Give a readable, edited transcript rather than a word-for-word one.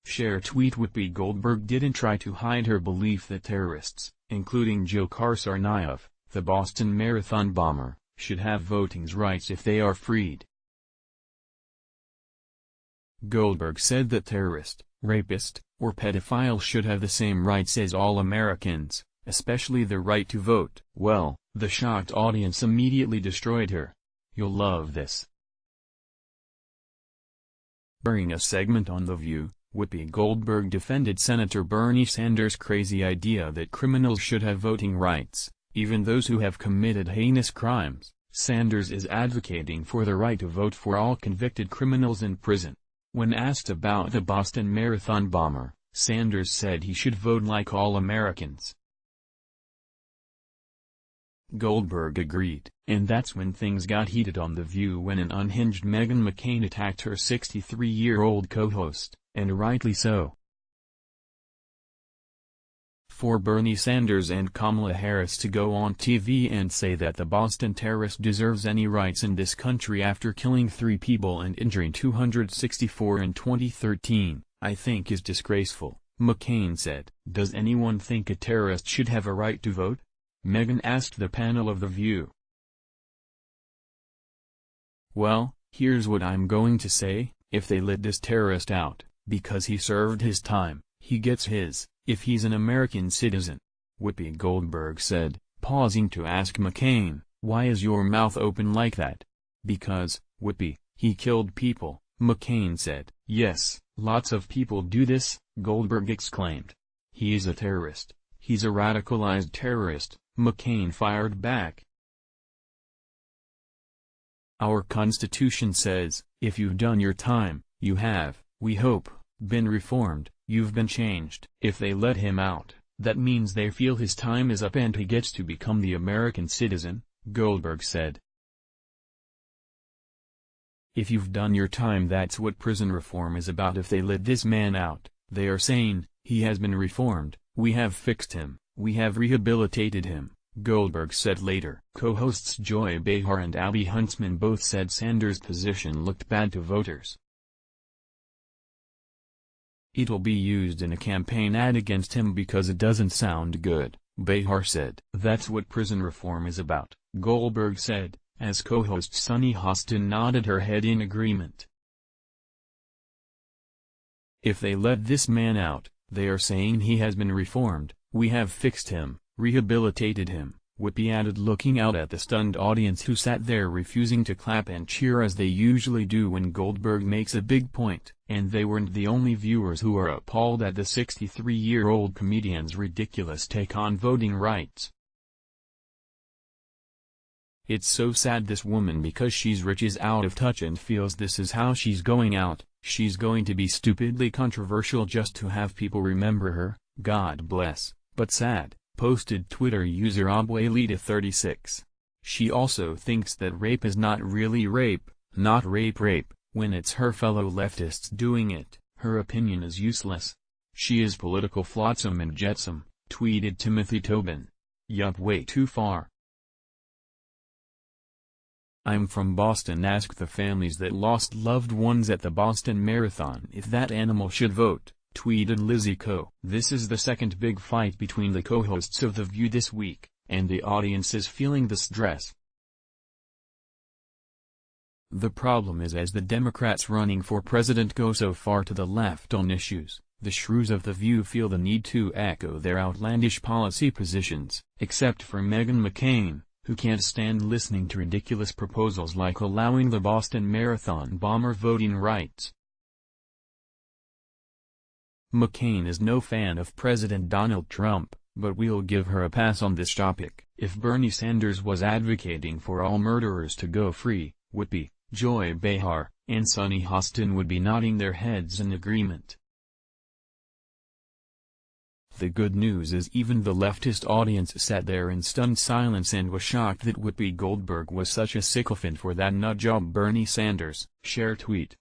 ShareTweetWhoopi Goldberg didn't try to hide her belief that terrorists, including Dzhokhar Tsarnaev, the Boston Marathon bomber, should have voting rights if they are freed. Goldberg said that terrorist, rapist, or pedophile should have the same rights as all Americans, especially the right to vote. Well, the shocked audience immediately destroyed her. You'll love this. During a segment on The View, Whoopi Goldberg defended Senator Bernie Sanders' crazy idea that criminals should have voting rights, even those who have committed heinous crimes. Sanders is advocating for the right to vote for all convicted criminals in prison. When asked about the Boston Marathon bomber, Sanders said he should vote like all Americans. Goldberg agreed, and that's when things got heated on The View when an unhinged Meghan McCain attacked her 63-year-old co-host, and rightly so. For Bernie Sanders and Kamala Harris to go on TV and say that the Boston terrorist deserves any rights in this country after killing 3 people and injuring 264 in 2013, I think is disgraceful, McCain said. Does anyone think a terrorist should have a right to vote? Meghan asked the panel of The View. Well, here's what I'm going to say, if they let this terrorist out, because he served his time, he gets his, if he's an American citizen, Whoopi Goldberg said, pausing to ask McCain, why is your mouth open like that? Because, Whoopi, he killed people, McCain said. Yes, lots of people do this, Goldberg exclaimed. He is a terrorist. He's a radicalized terrorist, McCain fired back. Our Constitution says, if you've done your time, you have, we hope, been reformed, you've been changed. If they let him out, that means they feel his time is up and he gets to become the American citizen, Goldberg said. If you've done your time, that's what prison reform is about. If they let this man out, they are saying, he has been reformed, we have fixed him, we have rehabilitated him, Goldberg said later. Co-hosts Joy Behar and Abby Huntsman both said Sanders' position looked bad to voters. It'll be used in a campaign ad against him because it doesn't sound good, Behar said. That's what prison reform is about, Goldberg said, as co-host Sunny Hostin nodded her head in agreement. If they let this man out, they are saying he has been reformed, we have fixed him, rehabilitated him, Whoopi added, looking out at the stunned audience who sat there refusing to clap and cheer as they usually do when Goldberg makes a big point. And they weren't the only viewers who are appalled at the 63-year-old comedian's ridiculous take on voting rights. It's so sad this woman, because she's rich, is out of touch and feels this is how she's going out. She's going to be stupidly controversial just to have people remember her, God bless, but sad, posted Twitter user Abuelita36. She also thinks that rape is not really rape, not rape, when it's her fellow leftists doing it. Her opinion is useless. She is political flotsam and jetsam, tweeted Timothy Tobin. Yup, way too far. I'm from Boston. Ask the families that lost loved ones at the Boston Marathon if that animal should vote, tweeted Lizzie Co. This is the second big fight between the co-hosts of The View this week, and the audience is feeling the stress. The problem is, as the Democrats running for president go so far to the left on issues, the shrews of The View feel the need to echo their outlandish policy positions, except for Meghan McCain, who can't stand listening to ridiculous proposals like allowing the Boston Marathon bomber voting rights. McCain is no fan of President Donald Trump, but we'll give her a pass on this topic. If Bernie Sanders was advocating for all murderers to go free, Whoopi, Joy Behar, and Sunny Hostin would be nodding their heads in agreement. The good news is even the leftist audience sat there in stunned silence and was shocked that Whoopi Goldberg was such a sycophant for that nutjob Bernie Sanders. Share tweet.